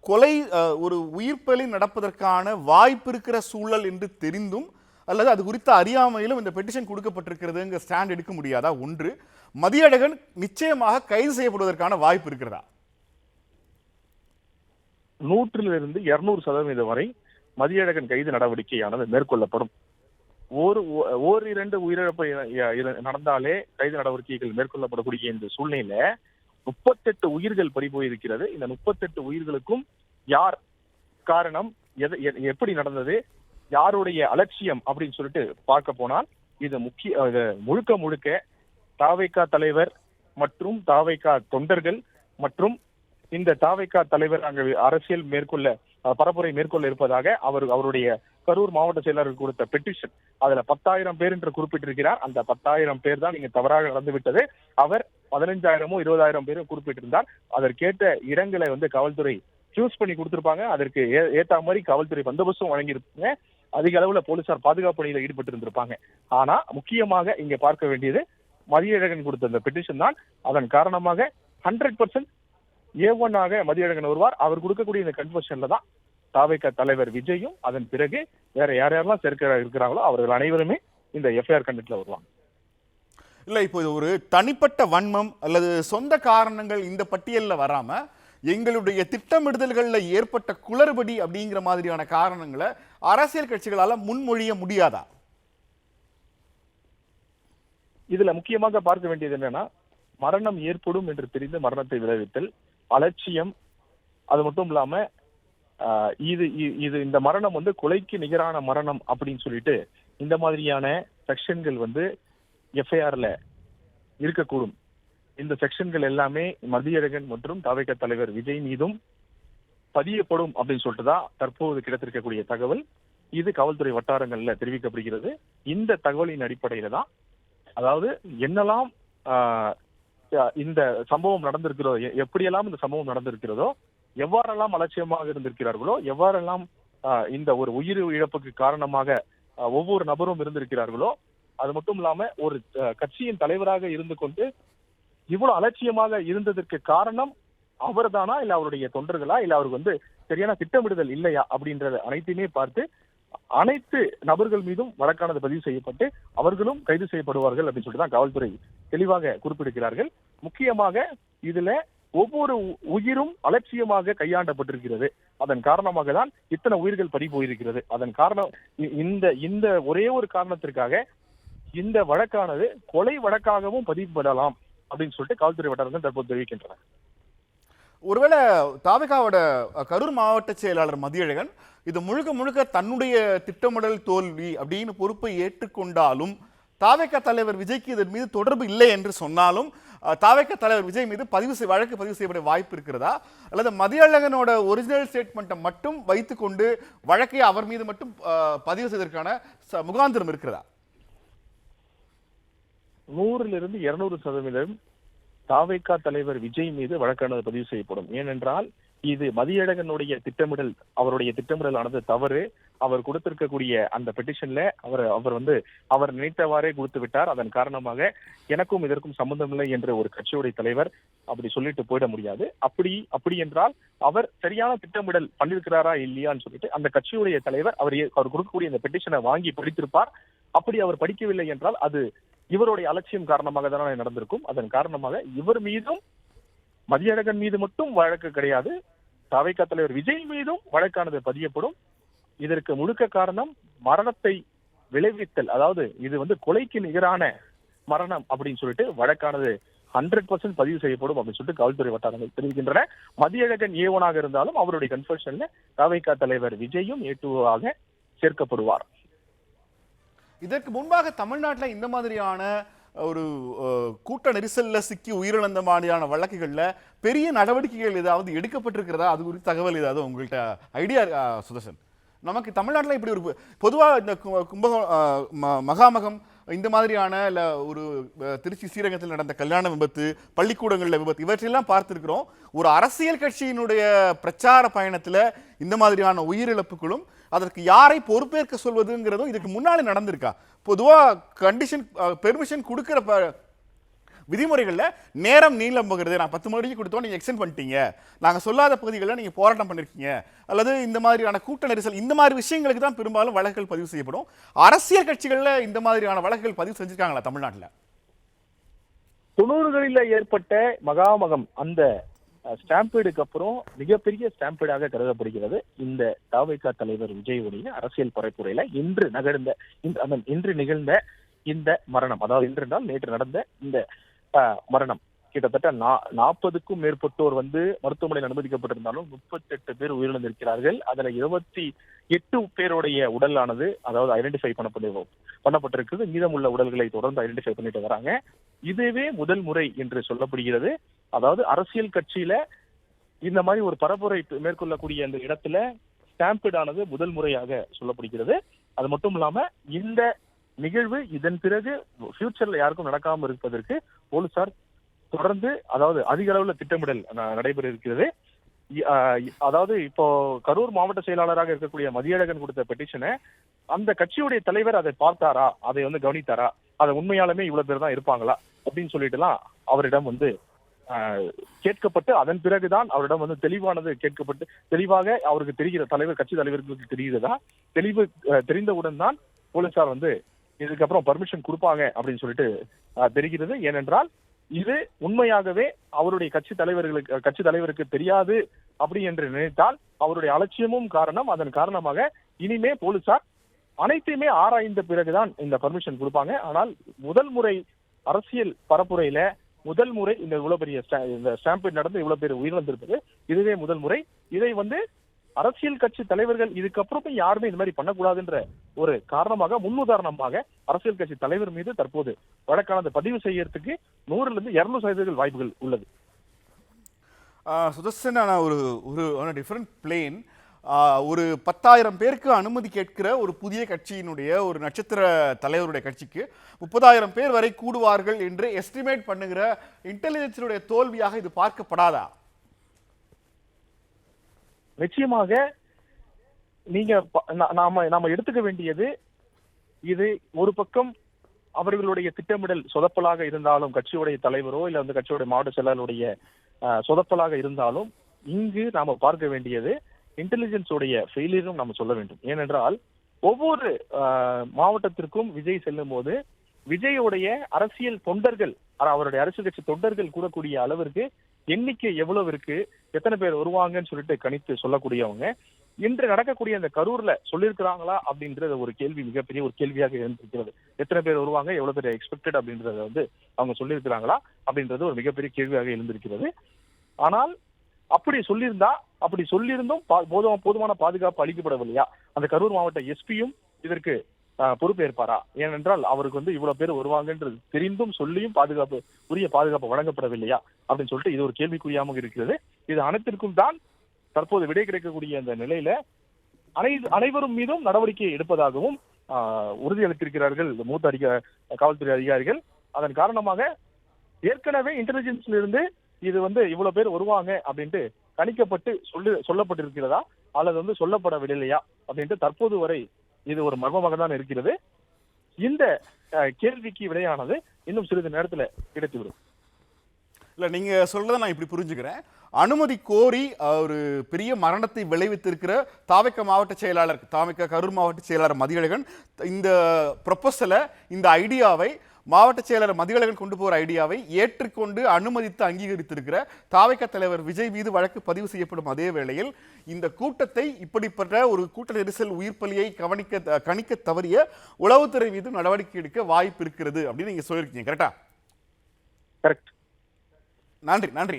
கொலை ஒரு உயிர் பலி நடப்பதற்கான வாய்ப்பு இருக்கிற சூழல் என்று தெரிந்தும் அல்லது அது குறித்த அறியாமையிலும் இந்த பெட்டிஷன் கொடுக்கப்பட்டிருக்கிறதுங்க ஸ்டாண்ட் எடுக்க முடியாதா? ஒன்று, மதியழகன் நிச்சயமாக கைது செய்யப்படுவதற்கான வாய்ப்பு இருக்கிறதா? 100% 200% வரை மதியழகன் கைது நடவடிக்கையானது மேற்கொள்ளப்படும். ஓரிரண்டு உயிரிழப்பு நடந்தாலே கைது நடவடிக்கைகள் மேற்கொள்ளப்படக்கூடிய இந்த சூழ்நிலையில 38 உயிர்கள் பறிபோயிருக்கிறது. இந்த 38 உயிர்களுக்கும் யார் காரணம், எப்படி நடந்தது, யாருடைய அலட்சியம் அப்படின்னு சொல்லிட்டு பார்க்க போனால் இது முழுக்க முழுக்க தாவேகா தலைவர் மற்றும் தாவேகா தொண்டர்கள் மற்றும் இந்த தாவேகா தலைவர் அங்கு அரசியல் பரப்புரை மேற்கொள்ள இருப்பதாக அவருடைய கரூர் மாவட்ட செயலாளர் கொடுத்த பெட்டிஷன், அதுல 10,000 பேர் என்று குறிப்பிட்டிருக்கிறார். அந்த 10,000 பேர் தான் இங்க தவறாக நடந்துவிட்டது. அவர் 15,000 20,000 பேரும் குறிப்பிட்டிருந்தார். அதற்கேற்ற இடங்களை காவல்துறை சூஸ் பண்ணி கொடுத்திருப்பாங்க. அதற்கு ஏத்த மாதிரி காவல்துறை பந்தோபஸ்தும் வழங்கியிருப்பாங்க. அதிக அளவுல போலீசார் பாதுகாப்பு பணியில ஈடுபட்டு இருந்திருப்பாங்க. ஆனா முக்கியமாக இங்க பார்க்க வேண்டியது மதியழகன் கொடுத்த அந்த பெட்டிஷன் தான். அதன் காரணமாக 100% A1 மதியழகன் வருவார். அவர் கொடுக்கக்கூடிய இந்த கன்வர்ஷன்ல தான் தாவேகா தலைவர் விஜயும் அதன் பிறகு வேற யாரெல்லாம் இருக்கிறாங்களோ அவர்கள் அனைவருமே இந்த எஃப்ஐஆர் கண்டெக்ட்ல வருவாங்க. இல்ல, இப்போ இது ஒரு தனிப்பட்ட வன்மம் அல்லது சொந்த காரணங்கள் இந்த பட்டியலில் வராம எங்களுடைய திட்டமிடுதல்கள்ல ஏற்பட்ட குளறுபடி அப்படிங்கிற மாதிரியான காரணங்களை அரசியல் கட்சிகளால முன்மொழிய முடியாதா? இதுல முக்கியமாக பார்க்க வேண்டியது என்னன்னா, மரணம் ஏற்படும் என்று தெரிந்து மரணத்தை விளைவித்தல், அலட்சியம், அது மட்டும் இல்லாம இது இந்த மரணம் கொலைக்கு நிகரான மரணம் அப்படின்னு சொல்லிட்டு இந்த மாதிரியான செக்ஷன்கள் எஃப்ஐஆர்ல இருக்கக்கூடும். இந்த செக்ஷன்கள் எல்லாமே மதியழகன் மற்றும் தாவேகா தலைவர் விஜய் மீதும் பதியப்படும் அப்படின்னு சொல்லிட்டு தான் தற்போது கிடைத்திருக்கக்கூடிய தகவல். இது காவல்துறை வட்டாரங்கள்ல தெரிவிக்கப்படுகிறது. இந்த தகவலின் அடிப்படையில தான், அதாவது என்னெல்லாம் இந்த சம்பவம் நடந்திருக்கிறதோ, எப்படியெல்லாம் இந்த சம்பவம் நடந்திருக்கிறதோ, எவ்வாறெல்லாம் அலட்சியமாக இருந்திருக்கிறார்களோ, எவ்வாறெல்லாம் இந்த ஒரு உயிர் இழப்புக்கு காரணமாக ஒவ்வொரு நபரும் இருந்திருக்கிறார்களோ, அது மட்டும் இல்லாம ஒரு கட்சியின் தலைவராக இருந்து கொண்டு இவ்வளவு அலட்சியமாக இருந்ததற்கு காரணம் அவர் தானா, இல்ல அவருடைய தொண்டர்களா, இல்ல அவருக்கு சரியான திட்டமிடுதல் இல்லையா அப்படின்றத அனைத்தையுமே பார்த்து அனைத்து நபர்கள் மீதும் வழக்கானது பதிவு செய்யப்பட்டு அவர்களும் கைது செய்யப்படுவார்கள் அப்படின்னு சொல்லிட்டு தான் காவல்துறை தெளிவாக குறிப்பிடுகிறார்கள். முக்கியமாக இதுல ஒவ்வொரு உயிரும் அலட்சியமாக கையாண்டப்பட்டிருக்கிறது. அதன் காரணமாக தான் இத்தனை உயிர்கள் பறி போயிருக்கிறது. அதன் காரணம் இந்த ஒரே ஒரு காரணத்திற்காக இந்த வழக்கானது கொலை வழக்காகவும் பதிவுபடலாம் அப்படின்னு சொல்லிட்டு காவல்துறை வட்டாரங்கள் தற்போது தெரிவிக்கின்றன. ஒருவேளை தாவேகாவோட கரூர் மாவட்ட செயலாளர் மதியழகன் இது முழுக்க முழுக்க தன்னுடைய திட்டமிடல் தோல்வி அப்படின்னு பொறுப்பை ஏற்றுக்கொண்டாலும், தாவேகா தலைவர் விஜய்க்கு இதன் மீது தொடர்பு இல்லை என்று சொன்னாலும், தாவேகா தலைவர் விஜய் மீது வழக்கு பதிவு செய்யப்பட வாய்ப்பு இருக்கிறதா? அல்லது மதியழகனோட ஒரிஜினல் ஸ்டேட்மெண்ட்டை மட்டும் வைத்துக்கொண்டு வழக்கை அவர் மீது மட்டும் பதிவு செய்வதற்கான முகாந்திரம் இருக்கிறதா? 100% 200% தாவேகா தலைவர் விஜய் மீது வழக்கானது பதிவு செய்யப்படும். ஏனென்றால் இது மதியழகனுடைய திட்டமிடல், அவருடைய திட்டமிடல் ஆனது தவறு. அவர் கொடுத்திருக்கக்கூடிய அந்த பெட்டிஷன்ல அவர் நினைத்தவாறே கொடுத்து விட்டார். அதன் காரணமாக எனக்கும் இதற்கும் சம்பந்தம் இல்லை என்ற ஒரு கட்சியுடைய தலைவர் அப்படி சொல்லிட்டு போயிட முடியாது. அப்படி என்றால் அவர் சரியான திட்டமிடல் பண்ணிருக்கிறாரா இல்லையான்னு சொல்லிட்டு அந்த கட்சியுடைய தலைவர் அவர் கொடுக்கக்கூடிய இந்த பெட்டிஷனை வாங்கி படித்திருப்பார். அப்படி அவர் படிக்கவில்லை என்றால் அது இவருடைய அலட்சியம் காரணமாக தானே நடந்திருக்கும். அதன் காரணமாக இவர் மீதும், மதியழகன் மீது மட்டும் வழக்கு கிடையாது, தாவேகா தலைவர் விஜய் மீதும் வழக்கானது பதியப்படும். இதற்கு முழுக்க காரணம் மரணத்தை விளைவித்தல், அதாவது இது கொலைக்கு நிகரான மரணம் அப்படின்னு சொல்லிட்டு வழக்கானது 100% பதிவு செய்யப்படும் அப்படின்னு சொல்லிட்டு காவல்துறை வட்டாரங்கள் தெரிவிக்கின்றன. மதியழகன் A1 இருந்தாலும் அவருடைய கன்வர்ஷன்ல தாவேகா தலைவர் விஜயும் A2 சேர்க்கப்படுவார். இதற்கு முன்பாக தமிழ்நாட்டில் இந்த மாதிரியான ஒரு கூட்ட நெரிசல்ல சிக்கி உயிரிழந்த மாதிரியான வழக்குகள்ல பெரிய நடவடிக்கைகள் ஏதாவது எடுக்கப்பட்டிருக்கிறதா? அது குறித்து தகவல் ஏதாவது உங்கள்கிட்ட ஐடியா சுதர்சன்? நமக்கு தமிழ்நாட்டில் இப்படி ஒரு பொதுவாக இந்த மகாமகம் இந்த மாதிரியான இல்ல ஒரு திருச்சி ஸ்ரீரங்கத்தில் நடந்த கல்யாண விபத்து, பள்ளிக்கூடங்களில் விபத்து, இவற்றையெல்லாம் பார்த்திருக்கிறோம். ஒரு அரசியல் கட்சியினுடைய பிரச்சார பயணத்தில் இந்த மாதிரியான உயிரிழப்புகளும் அதற்கு யாரை பொறுப்பேற்க சொல்வதுங்கிறதும் இதுக்கு முன்னாலே நடந்திருக்கா? பொதுவாக பெர்மிஷன் கொடுக்கிற விதிமுறைகள்ல நேரம் நீளம்புகிறது. நான் 10 மணிக்கு கொடுத்தோம், நீங்க எக்ஸ்டெண்ட் பண்ணிட்டீங்க, நாங்க சொல்லாத பகுதிகளில் நீங்க போராட்டம் பண்ணிருக்கீங்க, அல்லது இந்த மாதிரியான கூட்ட நெரிசல், இந்த மாதிரி விஷயங்களுக்கு தான் பெரும்பாலும் வழக்குகள் பதிவு செய்யப்படும். அரசியல் கட்சிகள்ல இந்த மாதிரியான வழக்குகள் பதிவு செஞ்சிருக்காங்களா தமிழ்நாட்டுல? 90களில் ஏற்பட்ட மகாமகம் அந்த ஸ்டாம்பீடுக்கு அப்புறம் மிகப்பெரிய ஸ்டாம்பீடாக கருதப்படுகிறது இந்த தவிக தலைவர் விஜயுடைய அரசியல் பரப்புரையில இன்று நிகழ்ந்த இந்த மரணம். அதாவது இன்று என்றால் நேற்று நடந்த இந்த மரணம். கிட்டத்தட்ட 40க்கும் மேற்பட்டோர் மருத்துவமனையில் அனுமதிக்கப்பட்டிருந்தாலும் 38 பேர் உயிரிழந்திருக்கிறார்கள். அதுல 28 பேருடைய உடலானது அதாவது ஐடென்டிஃபை பண்ணப்பட்டிருக்கிறது. மீதமுள்ள உடல்களை தொடர்ந்து ஐடென்டிஃபை பண்ணிட்டு வராங்க. இதுவே முதல் முறை என்று சொல்லப்படுகிறது. அதாவது அரசியல் கட்சியில இந்த மாதிரி ஒரு பரப்புரை மேற்கொள்ளக்கூடிய அந்த இடத்துல ஸ்டாம்பீடானது முதல் முறையாக சொல்லப்படுகிறது. அது மட்டும் இல்லாம இந்த நிகழ்வு இதன் பிறகு ஃபியூச்சர்ல யாருக்கும் நடக்காம இருப்பதற்கு போலீசார் தொடர்ந்து அதாவது அதிக அளவுல திட்டமிடல் நடைபெற இருக்கிறது. அதாவது இப்போ கரூர் மாவட்ட செயலாளராக இருக்கக்கூடிய மதியழகன் கொடுத்த பெட்டிஷனை அந்த கட்சியுடைய தலைவர் அதை பார்த்தாரா, அதை கவனித்தாரா, அதை உண்மையாலுமே இவ்வளவு பேர் தான் இருப்பாங்களா அப்படின்னு சொல்லிட்டுலாம் அவரிடம் கேட்கப்பட்டு அதன் பிறகுதான் அவரிடம் தெளிவானது கேட்கப்பட்டு தெளிவாக அவருக்கு தெரிகிற கட்சி தலைவர்களுக்கு தெரிகிறதா, தெளிவு தெரிந்தவுடன் தான் போலீசார் இதுக்கப்புறம் பர்மிஷன் கொடுப்பாங்க அப்படின்னு சொல்லிட்டு தெரிகிறது. ஏனென்றால் இது உண்மையாகவே அவருடைய கட்சி தலைவருக்கு தெரியாது அப்படி என்று நினைத்தால் அவருடைய அலட்சியமும் காரணம். அதன் காரணமாக இனிமே போலீசார் அனைத்தையுமே ஆராய்ந்த பிறகுதான் இந்த பர்மிஷன் கொடுப்பாங்க. ஆனால் முதல் முறை அரசியல் பரப்புரையில முதல் முறை இந்த இவ்வளவு பெரிய ஸ்டாம்பீட் நடந்து இவ்வளவு பேர் உயிரிழந்திருப்பது இதுவே முதல் முறை. இதை அரசியல் கட்சி தலைவர்கள் இதுக்கப்புறமே யாருமே இந்த மாதிரி பண்ணக்கூடாதுன்ற ஒரு காரணமாக முன்னுதாரணமாக அரசியல் கட்சி தலைவர் மீது தற்போது வழக்கானது பதிவு செய்யறதுக்கு 100% வாய்ப்புகள் உள்ளது. சுதர்சன், ஒரு டிஃபரண்ட் பிளேன், ஒரு 10,000 பேருக்கு அனுமதி கேட்கிற ஒரு புதிய கட்சியினுடைய ஒரு நட்சத்திர தலைவருடைய கட்சிக்கு 30,000 பேர் வரை கூடுவார்கள் என்று எஸ்டிமேட் பண்ணுகிற இன்டெலிஜென்ஸினுடைய தோல்வியாக இது பார்க்கப்படாதா? நிச்சயமாக நீங்க நாம எடுத்துக்க வேண்டியது இது ஒரு பக்கம் அவர்களுடைய திட்டமிடல் சொதப்பலாக இருந்தாலும் கட்சியுடைய தலைவரோ இல்ல கட்சியுடைய மாவட்ட செயலாளருடைய சொதப்பலாக இருந்தாலும் இங்கு நாம பார்க்க வேண்டியது இன்டெலிஜென்ஸ் உடைய ஃபெயிலியரும் நாம சொல்ல வேண்டும். ஏனென்றால் ஒவ்வொரு மாவட்டத்திற்கும் விஜய் செல்லும் போது விஜயுடைய அரசியல் தொண்டர்கள் அவருடைய அரசியல் கட்சி தொண்டர்கள் கூடக்கூடிய அளவிற்கு எண்ணிக்கை எவ்வளவு இருக்கு, எத்தனை பேர் வருவாங்கன்னு சொல்லிட்டு கணித்து சொல்லக்கூடியவங்க இன்று நடக்கக்கூடிய அந்த கரூர்ல சொல்லியிருக்கிறாங்களா அப்படின்றது ஒரு கேள்வி, மிகப்பெரிய ஒரு கேள்வியாக இருந்திருக்கிறது. எத்தனை பேர் வருவாங்க, எவ்வளவு பேர் எக்ஸ்பெக்டட் அப்படின்றத அவங்க சொல்லியிருக்கிறாங்களா அப்படின்றது ஒரு மிகப்பெரிய கேள்வியாக இருந்திருக்கிறது. ஆனால் அப்படி சொல்லியிருந்தும் போதுமான பாதுகாப்பு அளிக்கப்படவில்லையா? அந்த கரூர் மாவட்ட எஸ்பியும் இதற்கு பொறுப்பேற்பாரா? ஏனென்றால் அவருக்கு இவ்வளவு பேர் வருவாங்கன்றது தெரிந்தும் சொல்லியும் உரிய பாதுகாப்பு வழங்கப்படவில்லையா அப்படின்னு சொல்லிட்டு இது ஒரு கேள்விக்குறியாக இருக்கிறது. இது அனைத்திற்கும் தான் தற்போது விடை கிடைக்கக்கூடிய அந்த நிலையில அனைவரும் மீதும் நடவடிக்கை எடுப்பதாகவும் உறுதியளித்திருக்கிறார்கள் மூத்த காவல்துறை அதிகாரிகள். அதன் காரணமாக ஏற்கனவே இன்டெலிஜென்ஸ்ல இருந்து இது இவ்வளவு பேர் வருவாங்க அப்படின்ட்டு கணிக்கப்பட்டு சொல்லப்பட்டிருக்கிறதா அல்லது சொல்லப்படவில்லையா அப்படின்ட்டு தற்போது வரை இது ஒரு மர்மமாக தான் இருக்கிறது. இந்த கேள்விக்கு விடையானது இன்னும் சிறிது நேரத்துல கிடைத்துவிடும். இல்ல, நீங்க சொல்றதை நான் இப்படி புரிஞ்சுக்கிறேன். அனுமதி கோரி ஒரு பெரிய மரணத்தை விளைவித்திருக்கிற தாவக மாவட்ட செயலாளர், தாவக கரூர் மாவட்ட செயலாளர் மதியழகன் இந்த ப்ரொபோசலை, இந்த ஐடியாவை, மாவட்ட செயலர் மதியழகன் கொண்டு போகிற ஐடியாவை ஏற்றுக்கொண்டு அனுமதித்து அங்கீகரித்திருக்கிற தாவக தலைவர் விஜய் மீது வழக்கு பதிவு செய்யப்படும் அதே வேளையில் இந்த கூட்டத்தை, இப்படிப்பட்ட ஒரு கூட்ட நெரிசல் உயிர்ப்பலியை கணிக்க தவறிய உளவுத்துறை மீது நடவடிக்கை எடுக்க வாய்ப்பு இருக்கிறது அப்படின்னு நீங்க சொல்லியிருக்கீங்க. கரெக்டா? கரெக்ட். நன்றி.